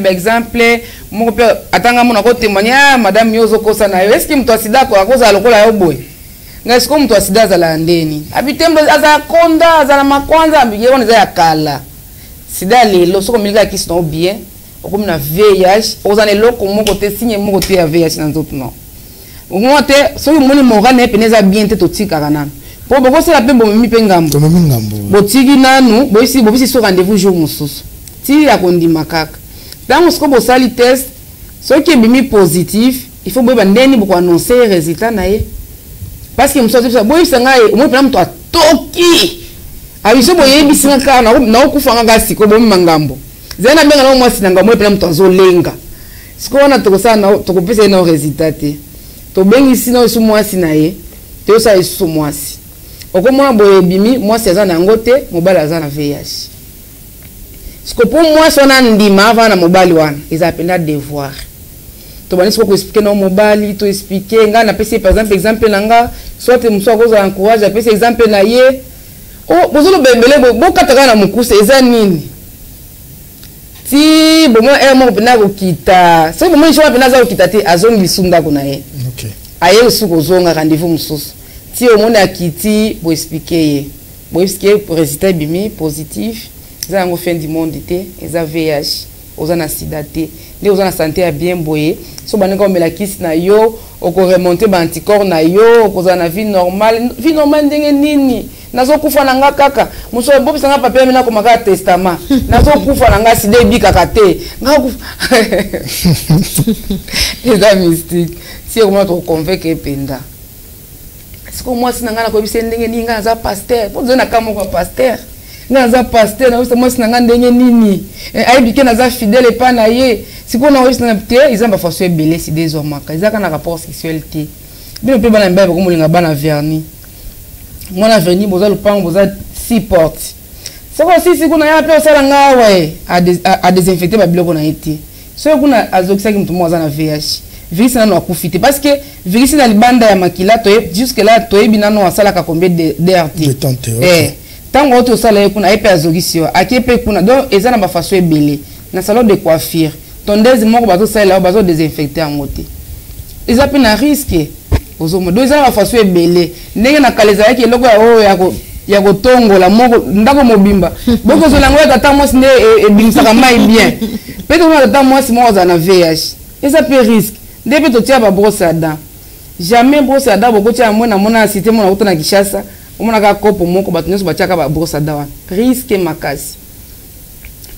exemple, mon père atanga mon ko témoigner madame yozo ko sana. Est-ce que mtu sida ko akoza lokola yo boy? Est-ce que mtu sida za la ndeni? Abitembo aza konda za la makwanza ambige on za yakala. Sida lelo soko milika kisno bien. Okomi na VIH, ozane loko moko te signe moko te ya VIH na nzoto non. Omote so moni moral ne peneza bien te totika kana. Po boko se la pe bomi pe ngambo. Bomi ngambo. Botiki nanu, bobisi so rendez-vous jour mususu. Ti ya kondima kaka. Dans ce ko sali test, so qui est bimi positif, il faut boba ndeni boko annoncer résultat na ye. Parce que muso ça boyi sanga ye, mo plan to toki. Abiso boye bisinga ka na okufanga gasi ko bomi mangambo. Zena benga na mwasi nanga mo plan to zo lenga. Siko wana to ko sana to ko pesa na résultat te. To bengi sino su mwasi na ye, te osa su mwasi. Okomona boye bimi mwasi aza na ngote, mobali aza na VIH. Siko pour moi sona ndima avant na mobali wana, ils appellent devoir. To bani siko ko expliquer na mobali, to expliquer nga na pesi par exemple nanga, soit muso ko za encourage, pesi exemple na ye. Oh, bozolo bembele bo kataka na mukuse eza nini? Si bomo mo pena ko kita, so bomo nshwa pena za ko kita te azongi lisunda ko na ye. OK. Aye su ko zonga rendez-vous mususu. Si au monde akiti bo expliquer pour résultat bimi positif, za ngo fin du monde te, eza VIH, oza na sida te, nde oza na santé ya bien boye, so baneka omela kisi na yo, oko remonter ba anticorps na yo, oko za na vie normale ndenge nini. nazo kufa na nga kaka muso bobi sanga papier mina ko maka testament nazo kufa na nga side bi kaka te nga kufa eza mystique si comment to convaincre penda est-ce que moi sinanga na ko bise ndenge ni nga za pasteur po zona kama ko pasteur nga za pasteur na moi sinanga ndenge nini ayibike na za fidèle pa na ye siko na wisi na te izamba faso ebele si des hommes maka izaka na rapport sexuel te bino pe bana mbaye ko mulinga bana vernis mwana vernis boza lupango boza 6 portes soko si kuna ya pe osala ngawe a désinfecter ba biloko na été so kuna azokisa ki mtu mmoja na VIH virus na no akufite parce que virus na libanda ya makila to jusque là to ebina no asala ka combien de DRT tango oto sala kuna epe azokisio akepe kuna donc ezana ba faso ebele na salon de coiffure tondezi moko bazo sala bazo désinfecter en moté eza pe na risque ozomo do ezana ba faso ebele ndenge na kaleza yake eloko ya kotongola moko ndako mobimba boko zolango ya tata mwasi nde ebimisaka mai bien peut-être na tata mwasi moko za na VIH eza pe risque nde pe totia ba brosse à dents jamais brosse à dents boko tia mona mona cité mona utana Kishasa omona ka kopo moko bato nyonso batiaka ba brosse à dents risque makasi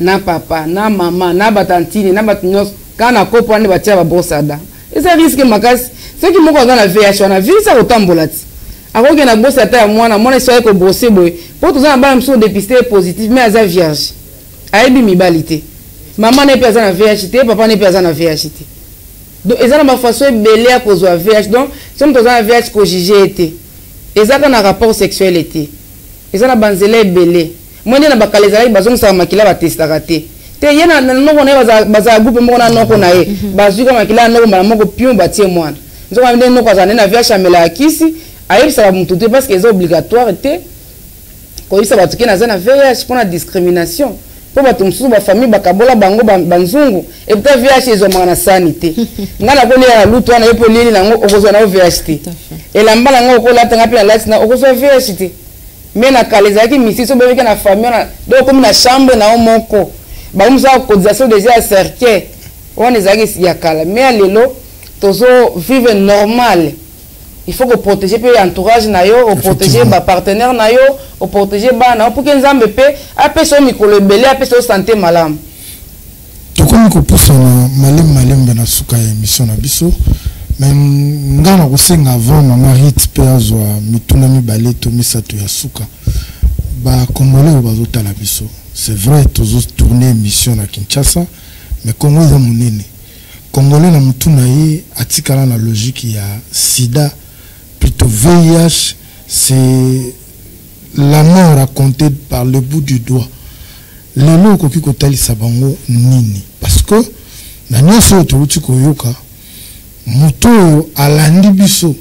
na papa na mama na batantine na bato nyonso kana kopo ande batia ba brosse à dents eza risque makasi soki moko aza na VIH wana virus akotambola ti akoki na brosse à dents ya mwana so ko brosser boy po toza na bana mso dépisté positif mais aza vierge ayebi mibali te mama ne pe aza na VIH te papa ne pe aza na VIH te donc ezana ba façon ebele ya kozwa VIH donc soki toza na VIH ko juger ete ezaka na rapport sexuel ete ezana banzela ebele mwende na bakalezala bazongisa makila batestaka te te yena noko na baza groupe moko na noko na ye bazuka makila noko mala moko pion batie mwana nzoko amende noko azana na VIH amela akisi ayebisa mutu te parce que c'est obligatoire te ko isa batuke na zana VIH pour la discrimination pour bato mususu ba famille bakabola bango banzungu et peut-être VIH ezomaka na sanité ngana ko lia luto na yepo lili nango okozwa na VIH te et la mbala ngo ko latanga pe na lati na okozwa VIH te mais na kaleza ki misiso bebeke na famille na do comme na chambre na omoko ba umza cotisation déjà certifié on ezaki ya kala mais lelo tozo vivre normal. Il faut que protéger l'entourage nayo, protéger les partenaires nayo, protéger bana pour que nzambe pe apé so mikolo belé apé so santé malam. To komi ko poussa na malem na suka ya émission na biso. Mais ngana ko senga avant mama Rit pe azwa mituna mibale to misato ya suka. Ba congolais bazo tala biso. C'est vrai tozo tourner émission na Kinshasa, mais Congo za munene. Congolais na mutuna ye atikala na logique ya sida. Plutôt VIH, c'est la mort racontée par le bout du doigt. Les lots qui kotali sabango nini. Parce que, na nyoso to koyoka, muto alandi biso,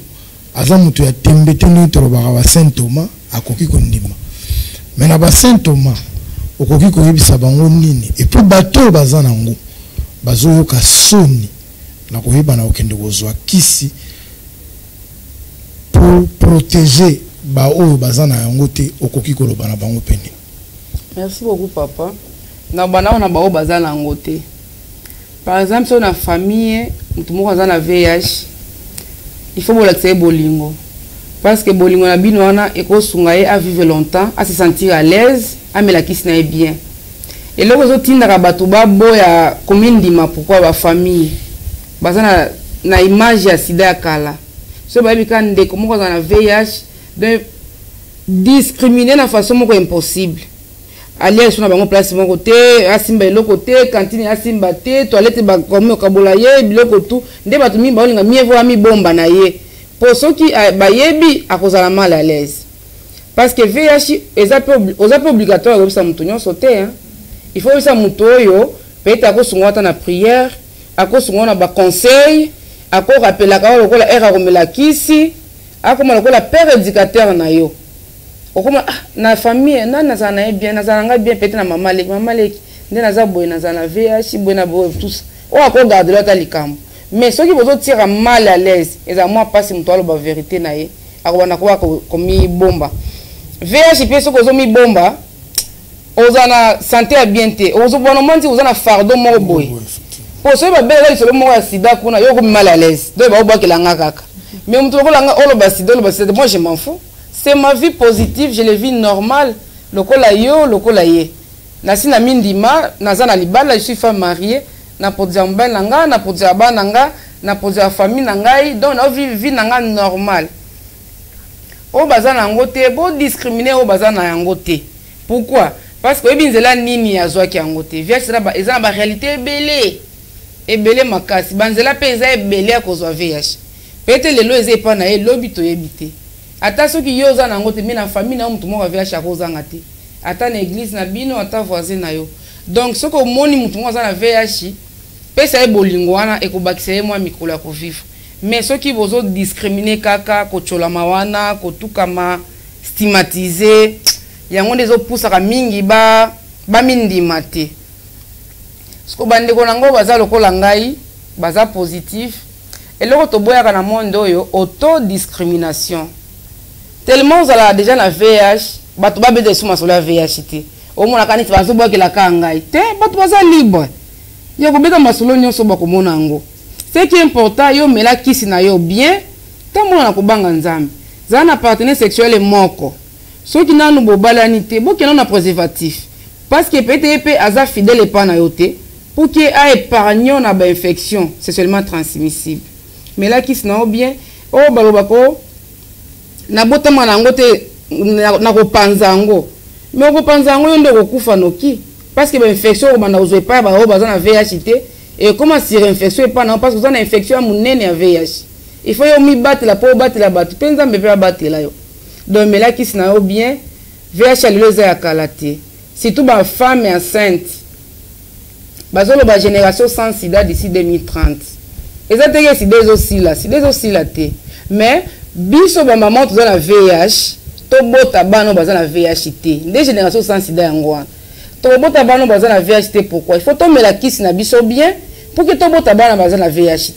aza muto ya tembete nitro ba Saint Thomas, akoki kondima. Mais na ba Saint Thomas, okoki koyebisa bango nini. Et puis bato bazana ngo, bazoyoka soni, na koyeba na okende kozwa kisi, pour protéger ba o bazana yango te okoki koloba na bango pene. Merci beaucoup papa. Na bana na ba o bazana yango te. Par exemple sur na famille mutu moko azana VIH, il faut bolakisa bolingo parce que bolingo na bino wana ekosunga ye à vivre longtemps, à se sentir à l'aise, à mela kisi na bien. Et là ozo tinda ka bato ba boya komindima pourquoi ba famille bazana na image ya sida ya kala. So baby kan de comment on a VIH de discriminer na façon moko impossible. Aller sur na bango place mon côté, asimba le côté, cantine asimba te, toilette ba comme kabola ye, biloko tout, nde batu mi ba linga mieux voir mi bomba na ye. Pour ceux qui ba yebi à cause la mal à l'aise. Parce que VIH est obligatoire de ça mutonyo sauter hein. Il faut ça mutoyo, peut-être à cause ngota na prière, à cause ngona ba conseil. Ako rappela ka lokola era komela kisi akoma lokola père éducateur na yo okoma na famille na nazana bien nazana bien peut-être na mama leki nde naza boy nazana VIH boy na boy tous o ako garder l'autre likambo mais ceux qui vont tirer mal à l'aise et ça moi passe mto alo ba vérité na ye akona kwa komi bomba VIH pe soko zo mi bomba ozana santé à bien te ozo bona monti ozana fardeau mo boy. Pour ceux qui ont été moi sida kuna yo ko mal à l'aise. Donc ba obakela nga kaka. Mais mutu ko langa olo ba sida moi je m'en fous. c'est ma vie positive, je le vis normal. Lokola yo, lokola ye. Nasi na mindima, naza na libala, je suis femme mariée. Na podia mba nanga, na podia ba nanga, na podia famille nangai. Donc na vie nanga normal. O baza na ngote, bo discriminer o baza na ngote. Pourquoi? Parce que ebinzela nini azwa ki ngote. VIH eza ba réalité ebele. Ebele makasi. Banzela pe eza ebele akozwa VIH. Peut-être lelo eza pa na ye lobi to yebite. Ata soki yo za na ngote mais na famille na mutu moko VIH akozanga te. Ata na église na bino ata voisin na yo. Donc soko omoni mutu moko za na VIH, pesa e bolingo wana ekobakisa ye mwa mikolo ya kovivre. Mais ceux qui vous ont discriminé kaka, kochola mawana, kotukama, stigmatisé, yango des autres poussaka mingi ba mindi mate. Sko bande ko nango baza lokola ngai, baza positif. Et loko to boya kana monde oyo autodiscrimination. Tellement vous avez déjà la VIH, bato ba bede suma sur la VIH te. Au mona kaniti bazo boya ke la ka ngai. Te bato baza libre. Yo ko beta masolo nyonso ba ko mona ngo. Ce qui est important, yo mela kisi na yo bien, tambo na kubanga nzambe. Zana partenaire sexuel moko. Ceux qui n'ont pas balanité, beaucoup qui n'ont pas préservatif. Parce que peut-être aza fidèle pas na yote, pour qu'il ait épargné na ba infection, c'est seulement transmissible. Mais là kisi na bien, oh balobako na botama na ngote na ko panzango. Mais ko panzango yo ndo ko kufa noki. Parce que ba infection ko bana ozwe pa ba o baza na VIH. Et comment si infection pas non parce que vous avez une infection à mon nez à VIH. Il faut y battre la peau, battre la batte. Pensez me faire battre là. Donc mais là qui s'en bien, VIH le à calaté. Surtout ma femme enceinte. Bazo la génération sans sida d'ici 2030. Et ça c'est si des aussi là, mais biso ba maman tu la VIH, to bota bano baza la VIH des générations sans sida ngwa. To bota bano baza la VIH pourquoi? Il faut tomber la kiss na biso bien. Pour que tu aies la VIH.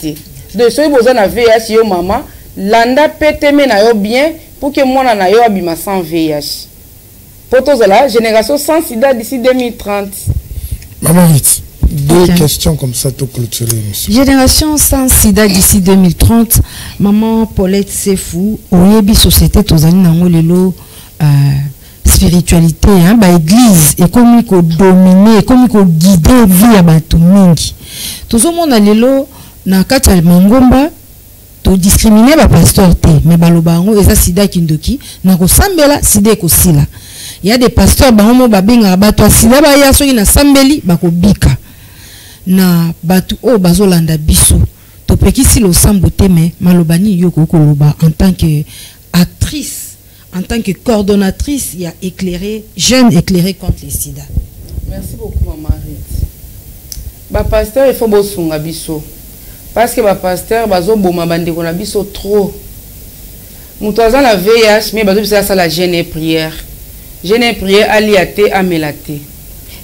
De ce que tu as la VIH, yo maman, landa pétémé na yo bien pour que moi na yo abima sans VIH. Pour tous la génération sans sida d'ici 2030. Maman Ritz, deux questions comme ça pour clôturer l'émission. Génération sans sida d'ici 2030. Maman Paulette Sefou, oyebi société tozali nango lelo spiritualité hein ba église et comme ko dominer comme ko guider vie ya batu mingi. Tozomona lelo na kati ya mangomba to discriminer ba pasteur te mais baloba ngo eza sida kindoki na ko sambela sida ko sila. Il y a des pasteurs bango babenga bato sida ba ya soki na sambeli bako bika na batu o bazolanda biso to pekisi lo sambo te mais malobani yoko ko loba en tant que actrice. En tant que coordonnatrice, il y a éclairé, jeune éclairé contre les sida. Merci beaucoup, maman Rite. Ba pasteur, il faut bosunga biso. Parce que ba pasteur, bazo boma bande kona biso trop. Moutoazan la VIH, mais bazo bisa ça la jeûne et prière. Jeûne et prière aliate amelate.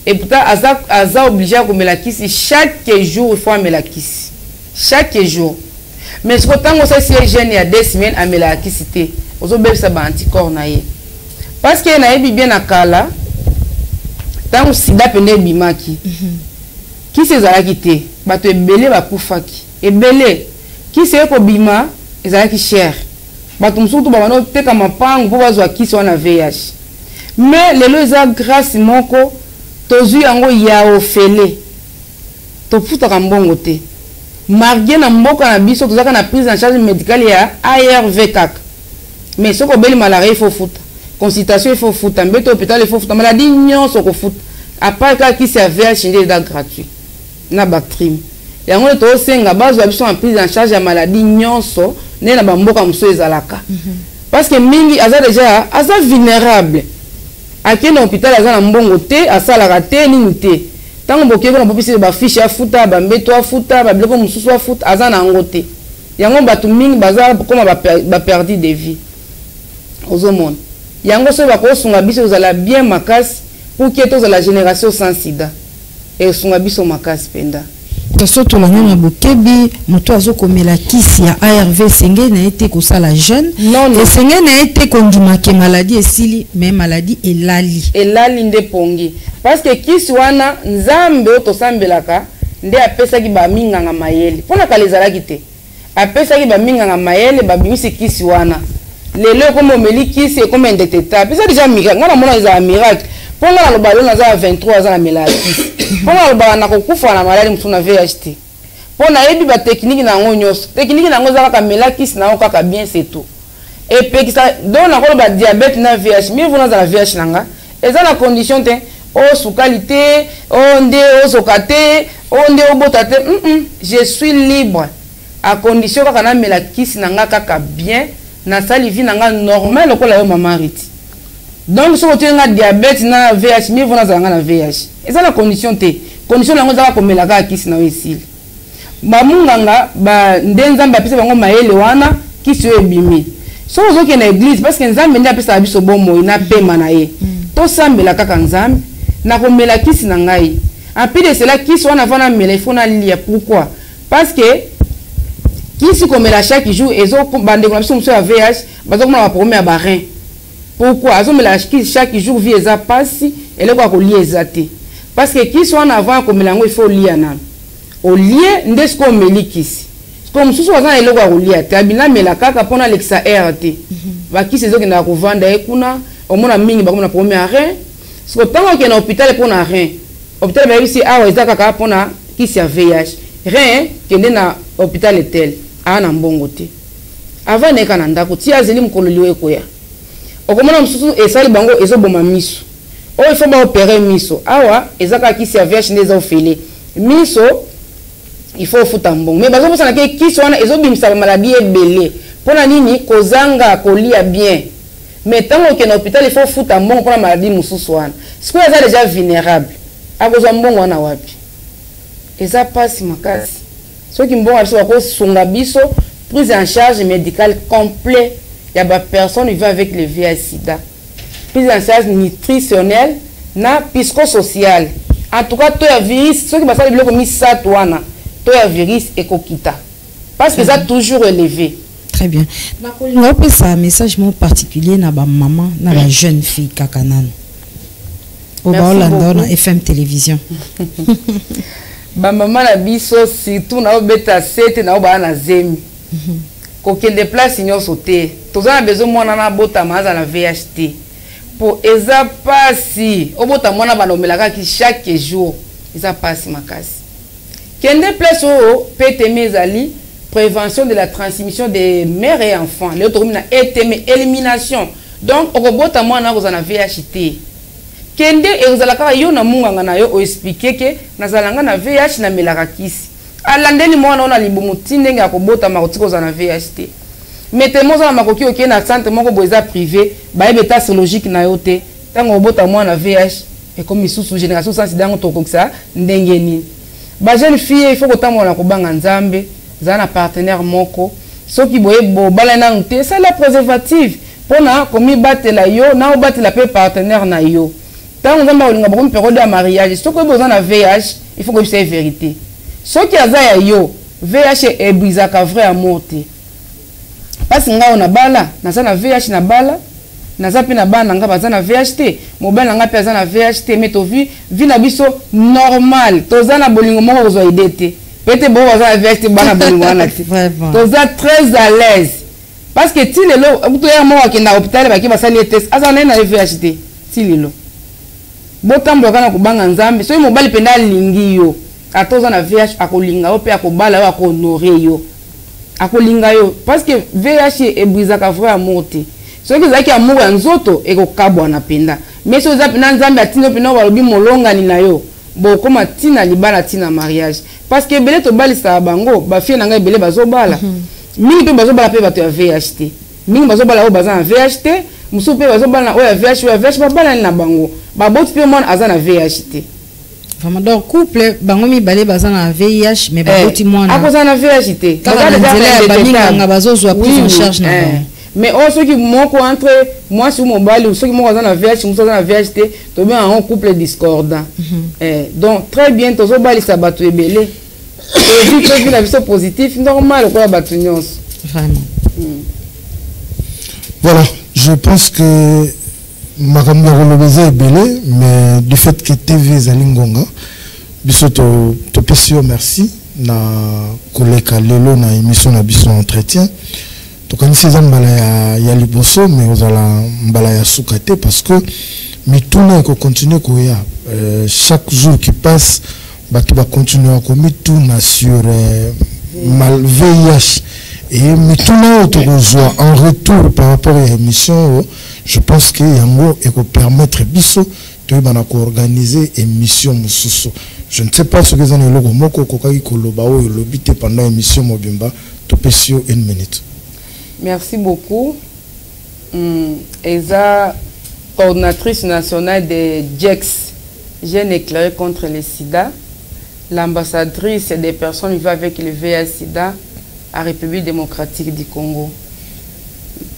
Et pourtant, aza obligé à komela kisi chaque jour, il faut amela kisi. Chaque jour. Mais ce que tango ça si jeûne il y a 2 semaines amela kisi te. Ozo bebisa ba anticorps na ye. Parce que na yebi bien akala tango sida pende bimaki. Qui sezalaki te bato ebele bakufaki. Ebele qui se ko bima ezalaki cher. Bato musutu ba bano teka mapango po bazwa kisi wana VIH. Mais lelo eza grâce moko tozu yango ya ofele. To futa kambongo te. Margué na mboka na biso tozaka na prise en charge médicale ya ARV kaka. Mais ce qu'on belle malaria il faut foutre, consultation il faut foutre, mbete hôpital il faut foutre, maladie non ce qu'on fout. À part quand qui servait changer d'être gratuit, na bactrim. Et on est au senga base de en prise en charge la maladie non so, né na bamboka mso ezalaka. Parce que mingi aza déjà aza vulnérable. À quel hôpital aza na mbongo te, asa la raté ni te. Tant que on peut pisser ba fiche à fouta, ba mbeto à fouta, ba bloko msusu à fouta, aza na ngote. Yango batu mingi baza comme ba perdu de vie. Aux monde. Yango so bako sunga biso uzala bien makasi pour que tous la génération sans sida. Et sunga biso makasi penda. Surtout la nyama bokebi moto azo komela kisi ya ARV senge na été ko sala jeune. Non et senge na été kondima ke maladie esili mais maladie elali. Elali nde pongi. Parce que kisi wana nzambe to sambelaka nde apesa ki ba minganga mayele. Pona kalizala kite. Apesa ki ba minganga mayele ba bimisi kisi wana. les lois comme Meliki c'est comme indétectable c'est déjà miracle ngana mona ils a miracle pour ngana le ballon na 23 ans na melaki pour ngana le ballon na kokufa na maladi mtu na VHT pour na yebi ba technique na ngonyos technique na ngoza ka melaki na ka bien c'est tout et puis ça donc na ko ba diabète na VH mais vous na la VH nanga et ça la condition te o sous qualité on de o sokate on de o botate je suis libre à condition que na melaki nanga ka bien na salivi nanga normal ko la yo maman riti donc si tu as diabète na VH mais vous na VH et ça la condition na ngoza ko melaka kisi na ici ba munganga ba ndenzamba pesa bango maele wana kisi yo ebimi so zo ke na église parce que nzambe ndi apesa biso bomo na pema na ye to sambela kaka nzambe na ko mela kisi na ngai en plus de cela kisi wana vana mela il faut na lia pourquoi parce que kisi ko mela chaque jour ezo bande ko biso muso ya VH bazo ko na problème ya barin pourquoi azo mela kisi chaque jour vie eza pasi ele ko lia ezate parce que kisi wana avant ko mela ngo il faut lia na au lieu ndesko melikisi comme sous soixante eloko ya kolia te abina mela kaka pona lexa RT bakisi ezoki na kovanda ekuna omona mingi bakoma na premier rein siko tango ke na hôpital pona rein hôpital ba ici awa ezaka kaka pona kisi ya VIH rein kende na hôpital etel ana mbongo te avant neka na ndako ti azeli mukolo liwe koya okomona mususu esali bango ezoboma miso o il faut ba opérer miso awa ezaka kisi ya VIH ndeza ofele miso il faut foutre mbongo mais bazo posana ke kisi wana ezobimisa maladie ebele pona nini kozanga kolia bien mais tango ke na hôpital il faut foutre mbongo pona maladie mususu wana siko eza déjà vulnérable akozwa mbongo wana wapi eza pasi makasi soki mbongo abiso bakosunga biso prise en charge médicale complet ya ba personne vivant avec le VIH/Sida prise en charge nutritionnelle na psychosociale en tout cas to ya virus soki basali biloko misatu wana to ya virus ekokita parce que ça toujours élevé. Très bien. On va passer un message particulier na ba maman na la jeune fille kakanane. Au Baolanda na FM télévision. Ba maman na biso surtout na obeta 7 na oba na zemi. Ko kende place nyo sauter. Tozana besoin mwana na bota maza na VHT. Pour eza pasi obota mwana banomelaka ki chaque jour eza pasi makasi. Kende place au PTM ezali prévention de la transmission des mères et enfants. Le autre na ETM élimination. Donc okobota mwana ko na VHT. Kende ezalaka yo na munganga na yo o expliquer que nazalanga na VH na melaka kisi. Alandeli mwana ona libumu tindenge akobota makotiko za na VHT. Mettez-moi dans ma coquille ok na centre moko boza privé, ba beta logique na yo te. Tango obota mwana VH et comme sous génération sans sida to koksa ndenge ni. Ba jeune fille il faut que tamona ko banga nzambe, za na partenaire moko. Soki boye bo bala na nte, c'est la préservative. Pona komi batela yo, na obatela pe partenaire na yo. Tant nzamba olinga ba période de mariage, soki boza na VH, il faut que c'est vérité. Soki azaya yo, VH est brisaka vrai amour te. Parce que nga on a bala, naza na VH na bala, naza pe na bana nga baza na VHT, mobile nga pe aza na VHT, mais to vi na biso normal, toza na bolingo moko zo idete. Peut-être bo baza na VHT bana bolingo wana te. Toza très à l'aise. Parce que ti lelo, to ya mo akenda hôpital ba ki basali test, aza na VHT, ti lelo. Botambo kana kubanga nzambe, so mobile penda lingi yo. Atoza na VH akolinga yo pe akobala yo akohonorer yo. Akolinga yo parce que VH e brisaka vrai amour te. So ki zaki amour ya nzoto ekokabwa na penda. Mais so zapi na nzambe atino pena balobi molonga ni na yo. Bo koma tina libala tina mariage. Parce que belé to balisa bango, ba fie na ngai belé bazobala. Mingi pe bazobala pe bato ya VHT. Mingi bazobala o baza na VHT, musu pe bazobala na o ya VH, o ya VH babala na bango. Ba boti pe mon aza na VHT. Vraiment donc couple bango mi balé baza na VIH mais ba boti mwana. Akoza na VHT. Baza bazozwa prise en charge na bango. Mais ceux qui moko entre moi sur mon bal ou ceux qui m'ont dans VH, nous sommes dans VHT, to bien un couple discordant. Donc très bien to zo bali sabatu ebele. Et puis la vision positive normal quoi batu nyos. Vraiment. Voilà, je pense que makambo rolobeza ebele mais du fait que TV zalingonga biso to pesio merci na koleka lelo na émission na biso entretien. connaissez ça mbala ya liboso mais vous allez mbala ya sukate parce que mituna ko continuer koya chaque jour qui passe batu va continuer à mituna sur mal VIH et mituna autorozoa en retour par rapport à l'émission je pense que yango et ko permettre biso de bana ko organiser émission mususu je ne sais pas ce que vous avez logo moko kokaki koloba o lobité pendant émission mobimba topesio une minute. Merci beaucoup. Eza coordinatrice nationale de JEX, Jeunes éclairés contre le sida, l'ambassadrice des personnes vivant avec le VIH-Sida à République démocratique du Congo.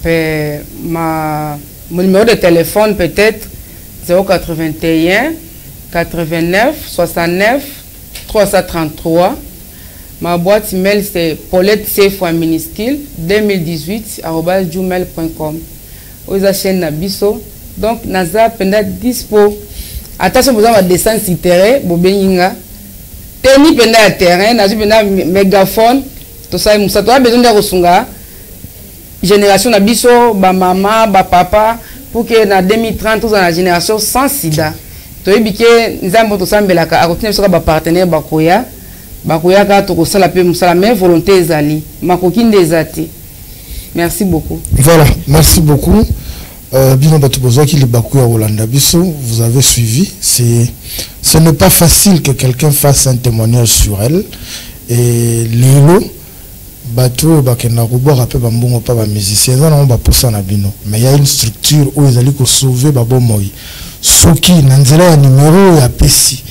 Mon numéro de téléphone peut-être 081 89 69 333. Ma boîte email c'est pauletteCFou minuscule2018@gmail.com. Aux chaîne Nabiso. Donc naza penda dispo. Attention besoin de descendre sur terrain, bobeninga. Teni penda terrain, nazu penda mégaphone. Tout ça musa toi besoin de resunga. Génération Nabiso, ba maman, ba papa pour que na 2030 tous la génération sans sida. To ebike nzambo to sambelaka akotine soka ba partenaire bakoya. Bakoyaka to kosala pe musala mais volonté ezali makoki ndezati. Merci beaucoup. Voilà, merci beaucoup. Bino batu bozaki li bakoya Rolanda biso, vous avez suivi, ce n'est pas facile que quelqu'un fasse un témoignage sur elle et lelo bato bakena ko boire pe bambongo pa ba musicien za na ba posa na bino mais il y a une structure où ils allaient ko sauver babo moi soki na nzela ya numéro ya pesi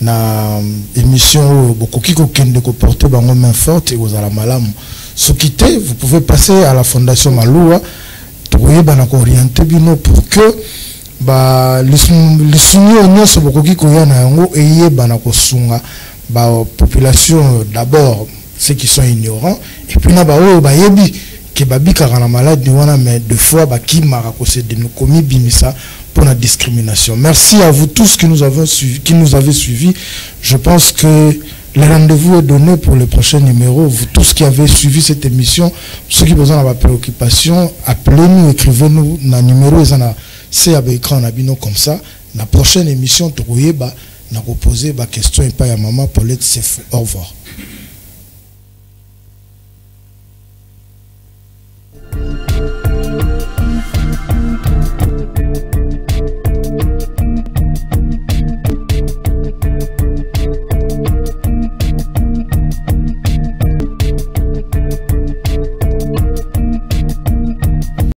na émission bokoki ko kende ko porter bango main forte et aux ala malamu soki te vous pouvez passer à la fondation Maloua trouver bana ko orienter bino pour que ba les sunyo nyonso bokoki ko yana yango eye bana ko sunga ba population d'abord ceux qui sont ignorants et puis na ba o ba yebi ke babika kana malade wana mais deux fois ba ki mara ko se de nous commis bimisa pour la discrimination. Merci à vous tous qui nous avez suivis. Je pense que le rendez-vous est donné pour le prochain numéro. Vous tous qui avez suivi cette émission, ceux qui besoin d'avoir préoccupation, appelez-nous, écrivez-nous dans le numéro c'est avec écran comme ça. La prochaine émission, tu vas poser ma question et pas à maman Paulette Sefou. Au revoir.